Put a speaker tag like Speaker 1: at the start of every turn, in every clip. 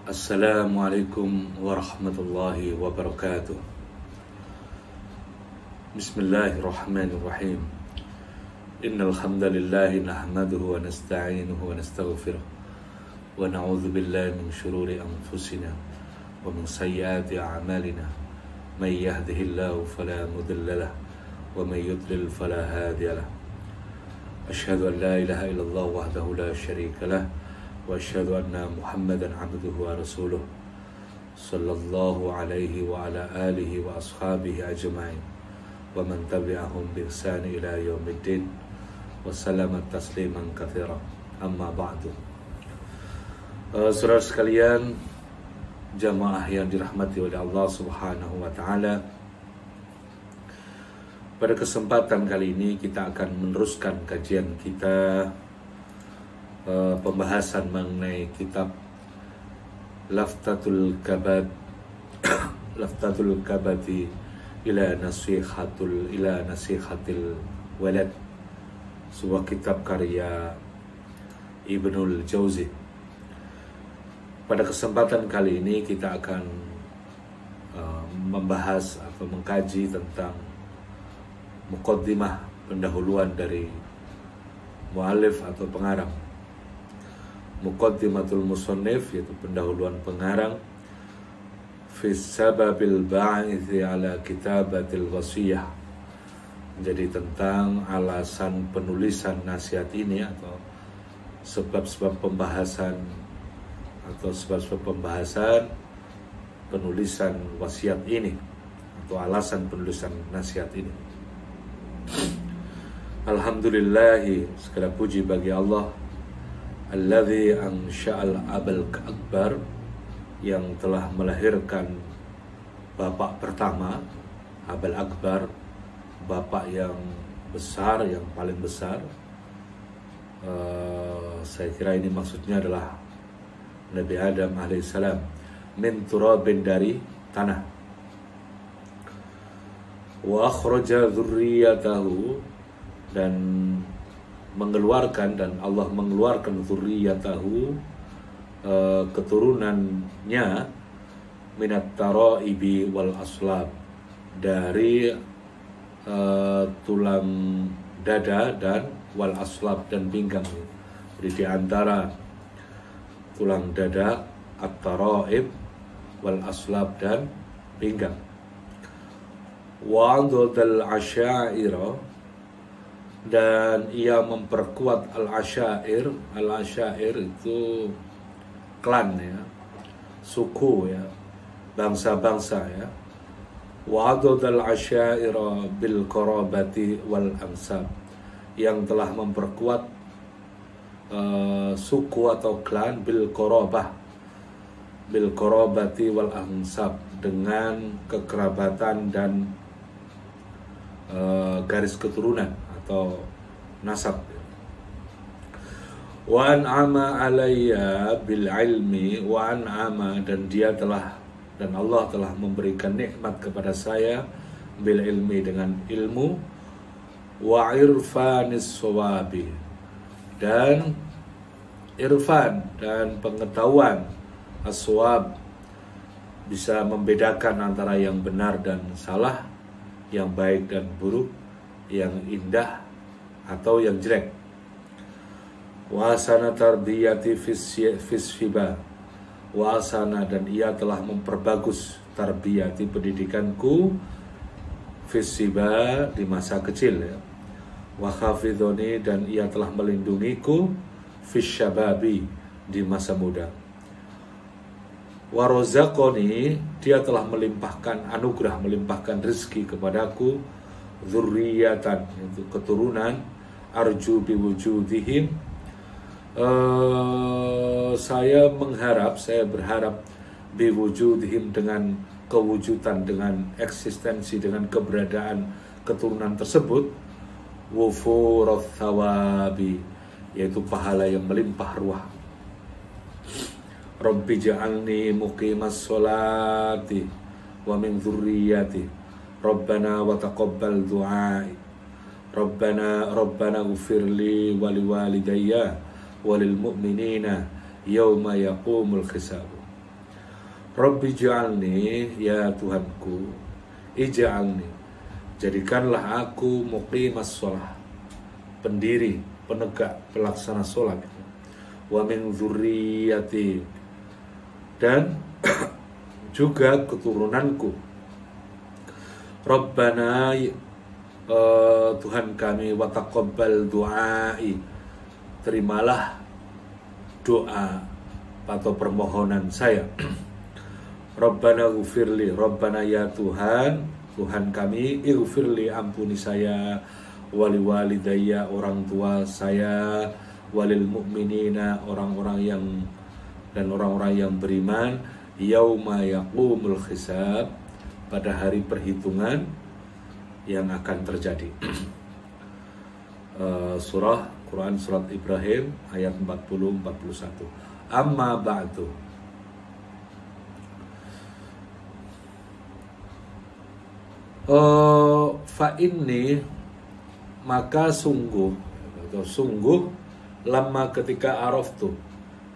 Speaker 1: Assalamualaikum warahmatullahi wabarakatuh. Bismillahirrahmanirrahim. Innal hamdalillahi nahmaduhu wa nasta'inuhu wa nastaghfiruh wa na'udzu billahi min shururi anfusina wa min sayyiati a'malina. May yahdihillahu fala mudilla lahu wa may yudlil fala hadiya lahu. Asyhadu an la ilaha illallah wahdahu la syarika lahu wa asyhadu anna Muhammadan abduhu wa rasuluh sallallahu alaihi wa ala alihi wa ashabihi ajma'in wa man tabi'ahum bi ihsan ila yaumiddin wa sallama tasliman katsira. Amma ba'du. Saudara sekalian, jamaah yang dirahmati oleh Allah Subhanahu wa taala, pada kesempatan kali ini kita akan meneruskan kajian kita, pembahasan mengenai kitab Laftatul Kabati ila nasihatil walad, sebuah kitab karya Ibnul Jauzi. Pada kesempatan kali ini kita akan membahas atau mengkaji tentang muqaddimah, pendahuluan dari mu'allif atau pengarang. Muqaddimatul musannif, yaitu pendahuluan pengarang, fi sababil ba'ithi ala kitabatil wasiyah, jadi tentang alasan penulisan nasihat ini atau sebab-sebab pembahasan penulisan wasiat ini atau alasan penulisan nasihat ini. Alhamdulillahi, segala puji bagi Allah, alladzi ansha'al abal akbar, yang telah melahirkan bapak pertama, abal akbar, bapak yang besar, yang paling besar. Saya kira ini maksudnya adalah Nabi Adam alaihissalam, min turabin, dari tanah. Wa akhraja dzurriyyatahu, dan mengeluarkan, dan Allah mengeluarkan dzurriyyatahu, keturunannya, minat taraibi wal aslab, dari tulang dada dan wal aslab, dan pinggang. Jadi di antara tulang dada, at-taraib, wal aslab, dan pinggang. Wa adadal asyaira, dan ia memperkuat al-asyair. Al-asyair itu klan, ya, suku, ya, bangsa-bangsa, ya. Wa adadal asyaira bil qarabati wal ansab, yang telah memperkuat suku atau klan, bil qarabati wal ansab, dengan kekerabatan dan garis keturunan atau nasab. Wa an'ama alayya bil ilmi wa an'ama, dan Allah telah memberikan nikmat kepada saya bil ilmi, dengan ilmu, wa irfanis sawabi, dan irfan dan pengetahuan, as-sawab, bisa membedakan antara yang benar dan salah, yang baik dan buruk, yang indah atau yang jelek. Wa asana tarbiyati fisfiba, wa asana, dan ia telah memperbagus tarbiyati, pendidikanku, fisfiba, di masa kecil, ya. Wa hafidhoni, dan ia telah melindungiku, fisyababi, di masa muda. Wa rozaqoni, dia telah melimpahkan anugerah, melimpahkan rezeki kepadaku, dzurriyatan, itu keturunan, arju biwujudihim, saya berharap biwujudihim, dengan kewujudan, dengan eksistensi, dengan keberadaan keturunan tersebut, wufurat thawabi, yaitu pahala yang melimpah ruah. Rabbi ja'alni muqimas sholati wa min dzurriyyati Rabbana wa taqabbal du'ai Rabbana ghfirli wa liwalidayya walil mu'minina yawma yaqumul hisab. Rabbi ij'alni, ya Tuhanku, ij'alni, jadikanlah aku muqimas shalah, pendiri, penegak, pelaksana sholat, wa min dzurriyyati, dan juga keturunanku. Rabbana, Tuhan kami, wa taqabbal du'ai, terimalah doa atau permohonan saya. Rabbana ghufirli, Rabbana ya Tuhan, Tuhan kami, ighfirli, ampuni saya, wali walidayya, orang tua saya, walil mu'minina, orang-orang yang beriman, yauma yaqumul hisab, pada hari perhitungan yang akan terjadi. Surah Quran, surat Ibrahim ayat 40-41. Amma ba'du. Fa inni, maka sungguh lama ketika araftu,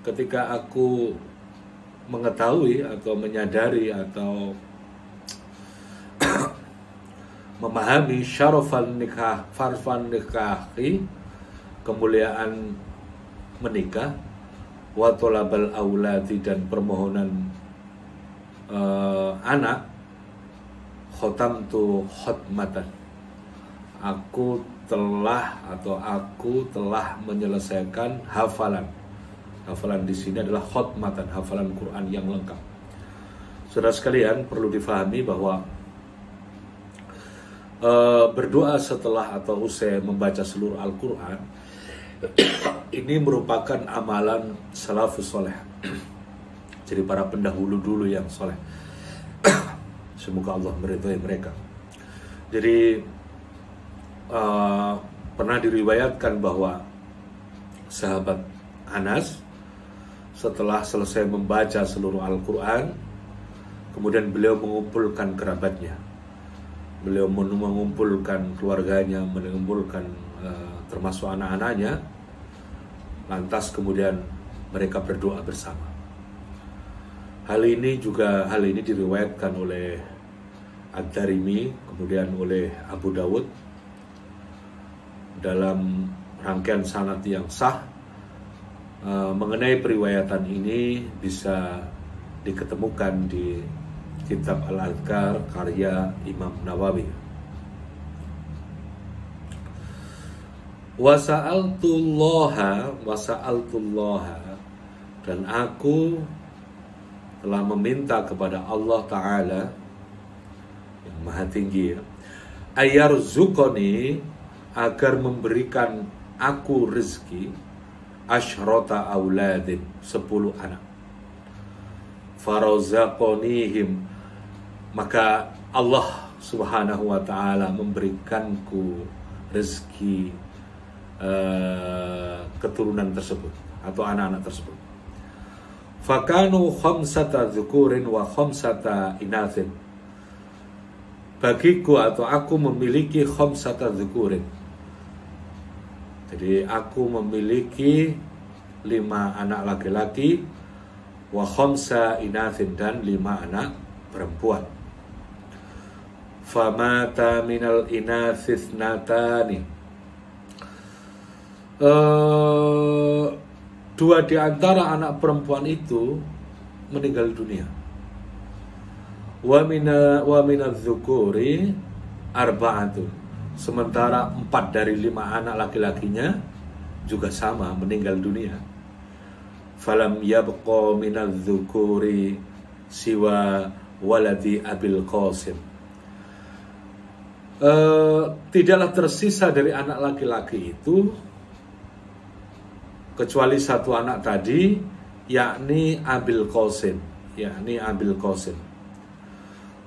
Speaker 1: ketika aku mengetahui atau menyadari atau memahami syarafan nikah, farfan nikahi, kemuliaan menikah, wa thalabal auladi, dan permohonan anak, khotamtu khotmatan, aku telah menyelesaikan hafalan. Hafalan di sini adalah khotmatan, hafalan Quran yang lengkap. Saudara sekalian, perlu difahami bahwa berdoa setelah atau usai membaca seluruh Al-Quran ini merupakan amalan salafus soleh. Jadi para pendahulu dulu yang soleh. Semoga Allah meridhai mereka. Jadi pernah diriwayatkan bahwa sahabat Anas setelah selesai membaca seluruh Al-Quran, kemudian beliau mengumpulkan kerabatnya, beliau mengumpulkan keluarganya, mengumpulkan termasuk anak-anaknya, lantas kemudian mereka berdoa bersama. Hal ini diriwayatkan oleh Ad-Darimi, kemudian oleh Abu Dawud dalam rangkaian sanad yang sah. Mengenai periwayatan ini bisa diketemukan di kitab Al-Adhkar karya Imam Nawawi. Wasa'altullaha, dan aku telah meminta kepada Allah Ta'ala yang maha tinggi, ayarzuqoni, agar memberikan aku rezeki, asyrota auladin, 10 anak. Farazaqonihim, maka Allah Subhanahu wa Ta'ala memberikanku rezeki keturunan tersebut atau anak-anak tersebut. Fakanu khamsata dzukurin wa khamsata inathin, bagiku atau aku memiliki khamsata dzukurin, jadi aku memiliki 5 anak laki-laki, wa khamsa inathin, dan 5 anak perempuan. Famata minal inathis natani, 2 di antara anak perempuan itu meninggal dunia. Wa minaz dzukuri arba'atun, sementara 4 dari 5 anak laki-lakinya juga sama meninggal dunia. Falam yabqa minaz dzukuri siwa waladi Abil Qasim, tidaklah tersisa dari anak laki-laki itu kecuali 1 anak tadi, yakni Abil Qasim.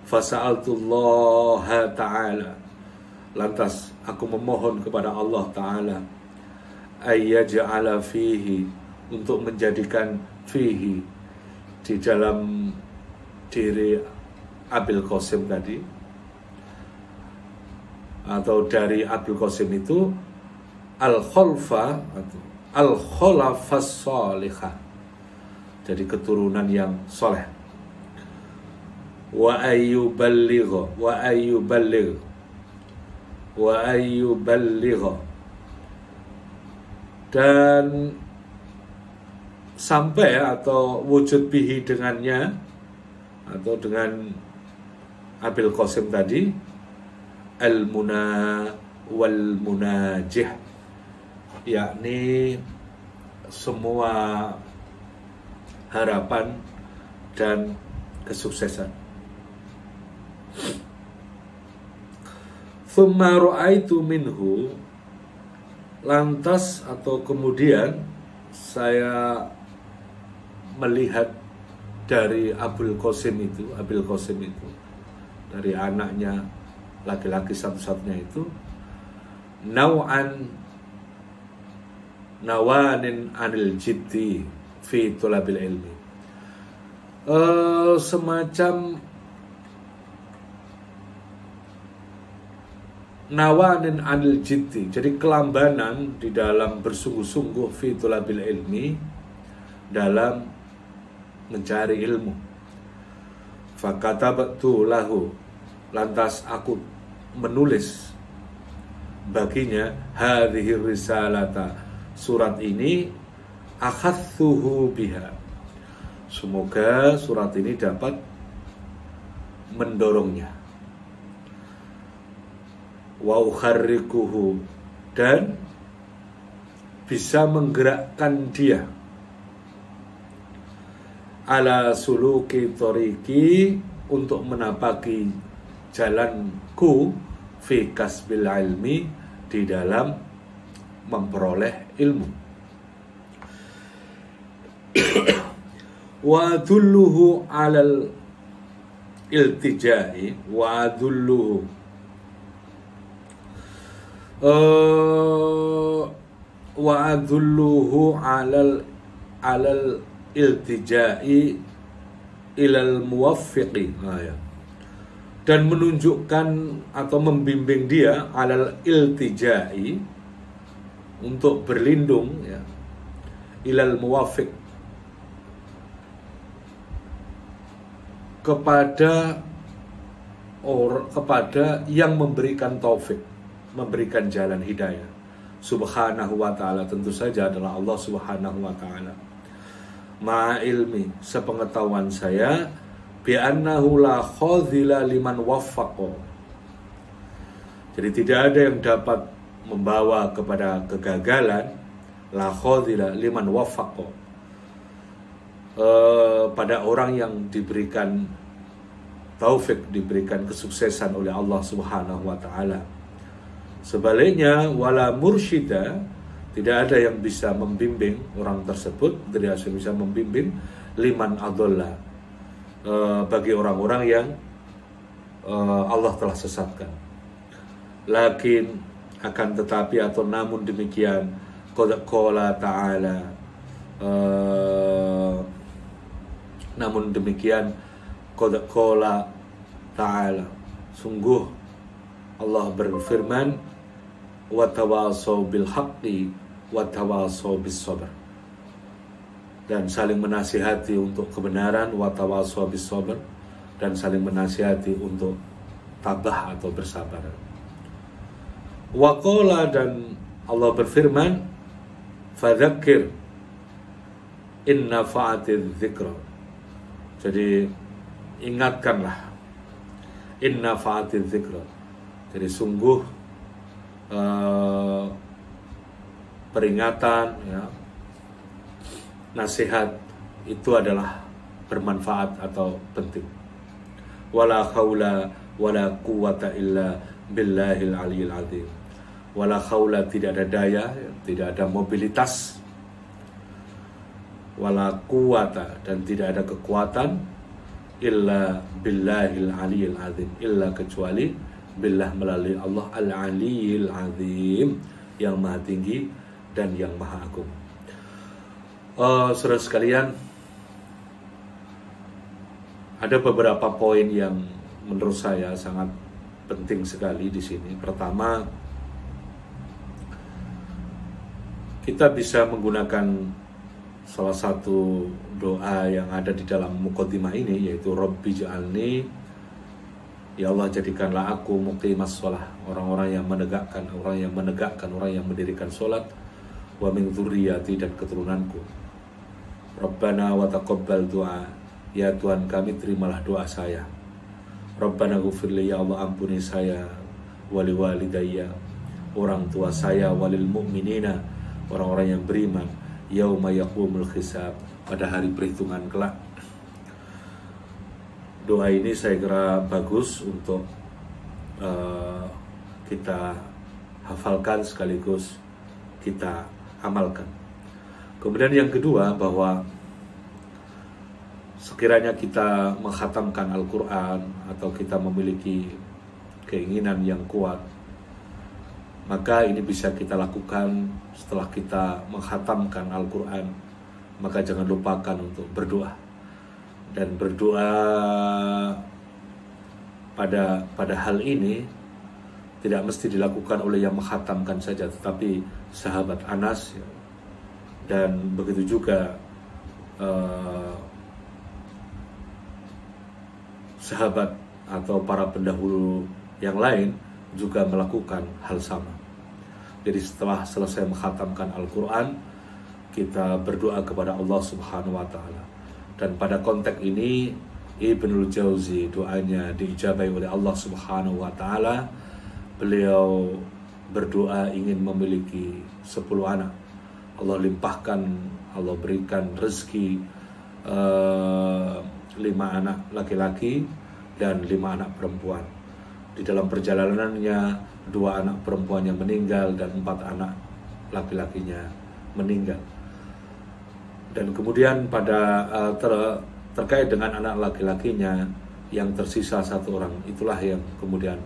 Speaker 1: Fasa'altullaha ta'ala, lantas aku memohon kepada Allah Ta'ala, ayyaj'ala fihi, untuk menjadikan fihi, di dalam diri Abil Qasim tadi, atau dari Abil Qasim itu, al-khalafas salihah, jadi keturunan yang soleh. wa ayyuballigha, dan sampai atau wujud bihi dengannya atau dengan Abil Qasim tadi, al-muna wal munajih, yakni semua harapan dan kesuksesan. Thumma ra'aitu minhu, lantas atau kemudian saya melihat dari Abil Qasim itu, dari anaknya laki-laki satu-satunya itu, nawanin anil jiddi fi tulabil ilmi, semacam nawanin anil jiddi, jadi kelambanan di dalam bersungguh-sungguh fi tulabil ilmi, dalam mencari ilmu. Fakatabtu lahu, lantas aku menulis baginya hadhihi risalata, surat ini, akhadtuhu biha, semoga surat ini dapat mendorongnya, wa ukharrikuhu, dan bisa menggerakkan dia, ala suluki toriki, untuk menapaki jalanku, fi kasbil ilmi, di dalam memperoleh ilmu. Wa adulluhu alal iltijai, wa adulluhu, wa adulluhu alal iltijai ilal muwaffiqi, dan menunjukkan atau membimbing dia alal iltijai, untuk berlindung, ya, ilal muwaffiq, kepada yang memberikan taufik, memberikan jalan hidayah, subhanahu wa ta'ala, tentu saja adalah Allah subhanahu wa ta'ala. Ma ilmi, sepengetahuan saya, bi annahu la khadhila liman waffaqo, jadi tidak ada yang dapat membawa kepada kegagalan, la khadhila liman waffaqo, pada orang yang diberikan taufik, diberikan kesuksesan oleh Allah subhanahu wa ta'ala. Sebaliknya, wala mursyida, tidak ada yang bisa membimbing orang tersebut, tidak ada yang bisa membimbing liman adalla, bagi orang-orang yang Allah telah sesatkan. Lakin, akan tetapi atau namun demikian, qala ta'ala, namun demikian, qala ta'ala, sungguh Allah berfirman, wa tawasaw bil haqqi wa tawasaw bis sabr, dan saling menasihati untuk kebenaran, wa tawasaw bis sabr, dan saling menasihati untuk tabah atau bersabar. Wa qala, dan Allah berfirman, fadzakir in nafa'atiz dzikra, jadi ingatkanlah, in nafa'atiz dzikra, jadi sungguh peringatan, ya, nasihat itu adalah bermanfaat atau penting. Wala haula wala quwata illa billahil aliyil azim. Wala haula, tidak ada daya, tidak ada mobilitas, wala quwata, dan tidak ada kekuatan, illa billahil aliyil azim, illa kecuali billah, melalui Allah al-aliyil azim, yang maha tinggi dan yang maha agung. Saudara sekalian, ada beberapa poin yang menurut saya sangat penting sekali di sini. Pertama, kita bisa menggunakan salah satu doa yang ada di dalam muqaddimah ini, yaitu Rabbi ja'alni Ya Allah, jadikanlah aku muqimas shalah, orang-orang yang menegakkan, orang yang mendirikan sholat, wa min dzurriyyati, dan keturunanku. Rabbana wa taqabbal du'a, ya Tuhan kami terimalah doa saya. Rabbana ghufirli, ya Allah ampuni saya, wali walidayya, orang tua saya, walil mu'minina, orang-orang yang beriman, yauma yaqumul hisab, pada hari perhitungan kelak. Doa ini saya kira bagus untuk kita hafalkan sekaligus kita amalkan. Kemudian yang kedua, bahwa sekiranya kita mengkhatamkan Al-Quran atau kita memiliki keinginan yang kuat, maka ini bisa kita lakukan setelah kita mengkhatamkan Al-Quran. Maka jangan lupakan untuk berdoa. Dan berdoa pada hal ini tidak mesti dilakukan oleh yang mengkhatamkan saja, tetapi sahabat Anas, dan begitu juga sahabat atau para pendahulu yang lain juga melakukan hal sama. Jadi setelah selesai mengkhatamkan Al-Quran, kita berdoa kepada Allah Subhanahu wa Ta'ala. Dan pada konteks ini Ibnul Jauzi doanya diijabahi oleh Allah Subhanahu wa Ta'ala. Beliau berdoa ingin memiliki 10 anak. Allah limpahkan, Allah berikan rezeki 5 anak laki-laki dan 5 anak perempuan. Di dalam perjalanannya 2 anak perempuannya meninggal dan 4 anak laki-lakinya meninggal. Dan kemudian pada terkait dengan anak laki-lakinya yang tersisa 1 orang, itulah yang kemudian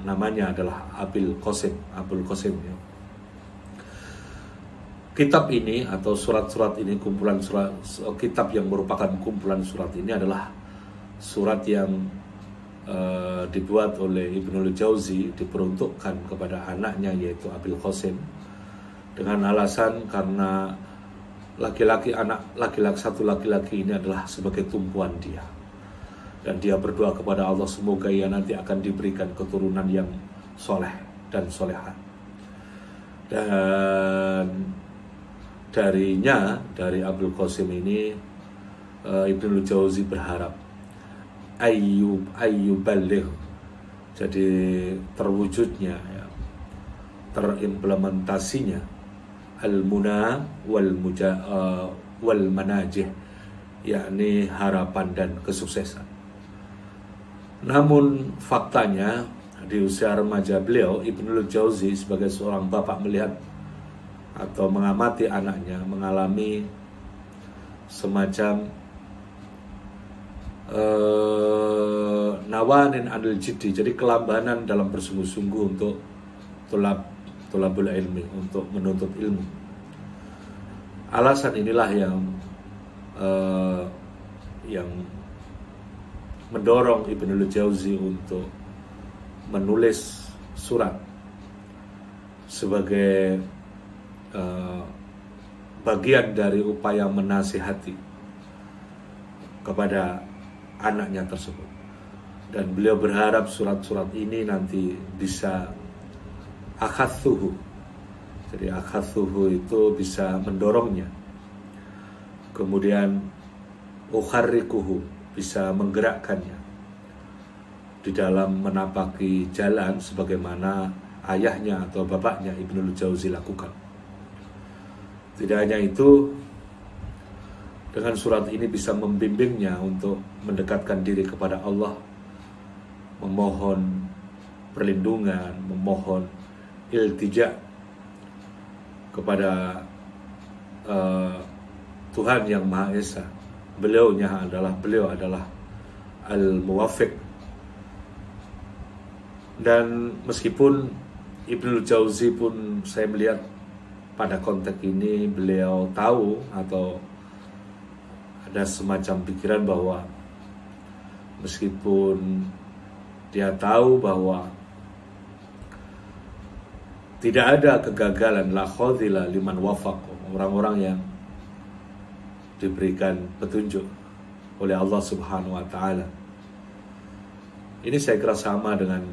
Speaker 1: namanya adalah Abul Qasim ya. Kitab ini atau surat-surat ini, kumpulan surat, kitab yang merupakan kumpulan surat ini adalah surat yang dibuat oleh Ibnul Jauzi, diperuntukkan kepada anaknya yaitu Abul Qasim, dengan alasan karena satu laki-laki ini adalah sebagai tumpuan dia, dan dia berdoa kepada Allah semoga ia nanti akan diberikan keturunan yang soleh dan solehah. Dan dari Abul Qasim ini Ibnul Jauzi berharap ayyuballigh, jadi terwujudnya ya, terimplementasinya al-muna wal manajih, yakni harapan dan kesuksesan. Namun faktanya di usia remaja beliau, Ibnul Jauzi sebagai seorang bapak melihat atau mengamati anaknya mengalami semacam nawanin anil jiddi, jadi kelambanan dalam bersungguh-sungguh untuk tulabul ilmi, untuk menuntut ilmu. Alasan inilah yang mendorong Ibnul Jauzi untuk menulis surat sebagai bagian dari upaya menasihati kepada anaknya tersebut. Dan beliau berharap surat-surat ini nanti bisa akhadhuhu. Jadi akhadhuhu itu bisa mendorongnya. Kemudian ukharrikuhu, bisa menggerakkannya di dalam menapaki jalan sebagaimana ayahnya atau bapaknya Ibnul Jauzi lakukan. Tidak hanya itu, dengan surat ini bisa membimbingnya untuk mendekatkan diri kepada Allah, memohon perlindungan, memohon iltija kepada Tuhan yang Maha Esa. Beliau adalah al-muwaffiq. Dan meskipun Ibnul Jauzi pun saya melihat pada konteks ini beliau tahu atau ada semacam pikiran bahwa meskipun dia tahu bahwa tidak ada kegagalan, la khadhila liman wafaq, orang-orang yang diberikan petunjuk oleh Allah Subhanahu wa Ta'ala. Ini saya kira sama dengan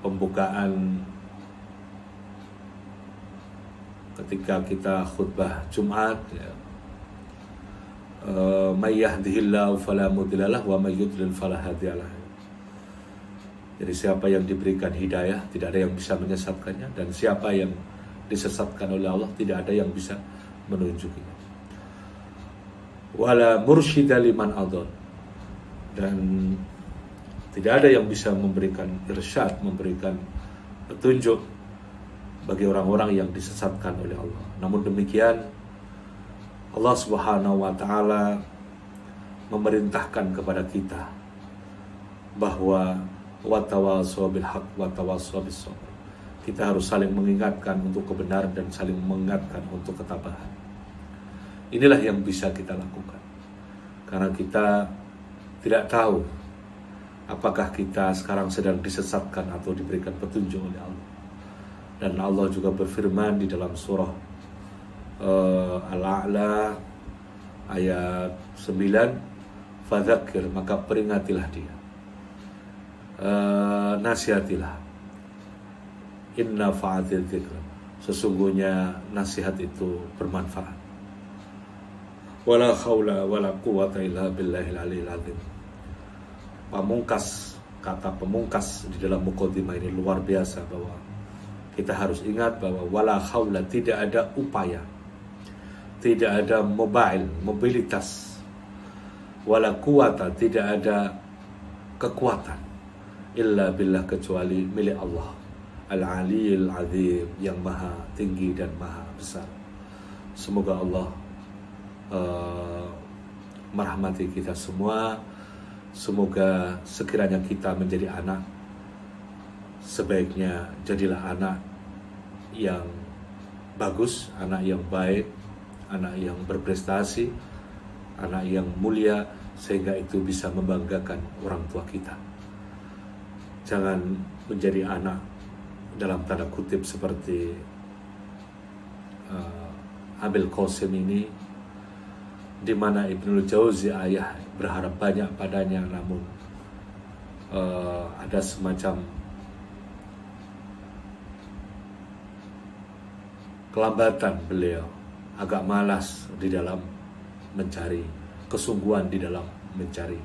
Speaker 1: pembukaan ketika kita khutbah Jumat, ya. May yahdihillahu fala mudilla lahu wa may yudlil fala hadiya lahu. Jadi siapa yang diberikan hidayah, tidak ada yang bisa menyesatkannya, dan siapa yang disesatkan oleh Allah, tidak ada yang bisa menunjukinya. Wala mursyida liman adall, dan tidak ada yang bisa memberikan irsyad, memberikan petunjuk bagi orang-orang yang disesatkan oleh Allah. Namun demikian, Allah Subhanahu wa Ta'ala memerintahkan kepada kita bahwa watawassaw bil haqq watawassaw bis sabr. Kita harus saling mengingatkan untuk kebenaran dan saling mengingatkan untuk ketabahan. Inilah yang bisa kita lakukan, karena kita tidak tahu apakah kita sekarang sedang disesatkan atau diberikan petunjuk oleh Allah. Dan Allah juga berfirman di dalam surah Al-A'la ayat 9, fadzakir, maka peringatilah dia, nasihatilah, inna fa'atil dzikr, sesungguhnya nasihat itu bermanfaat. Wala haula wala quwwata illa billahil aliyil azim. Kata pemungkas di dalam muqaddimah ini luar biasa, bahwa kita harus ingat bahwa wala haula, tidak ada upaya, tidak ada mobilitas, wala quwata, tidak ada kekuatan, illa billah, kecuali milik Allah al-aliyil azim, yang maha tinggi dan maha besar. Semoga Allah merahmati kita semua. Semoga sekiranya kita menjadi anak, sebaiknya jadilah anak yang bagus, anak yang baik, anak yang berprestasi, anak yang mulia, sehingga itu bisa membanggakan orang tua kita. Jangan menjadi anak dalam tanda kutip seperti Abil Qasim ini, di mana Ibnul Jauzi ayah berharap banyak padanya, namun ada semacam kelambatan beliau, agak malas di dalam mencari, kesungguhan di dalam mencari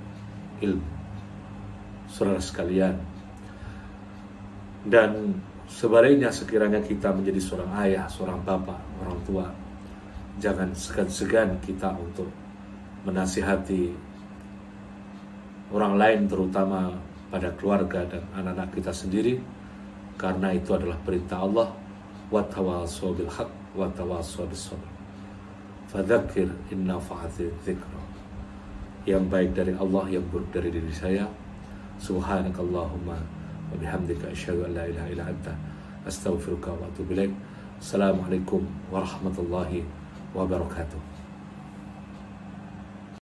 Speaker 1: ilmu. Saudara sekalian, dan sebaliknya, sekiranya kita menjadi seorang ayah, seorang bapak, orang tua, jangan segan-segan kita untuk menasihati orang lain, terutama pada keluarga dan anak-anak kita sendiri, karena itu adalah perintah Allah, watawassaw bil haqq watawassaw bis sabr. Fadzakir inna fa'atil dzikr. Yang baik dari Allah, yang buruk dari diri saya. Subhanakallahumma wa bihamdika asyhadu an la ilaha illa anta astaghfiruka wa atubu ilaik. Assalamualaikum warahmatullahi wabarakatuh.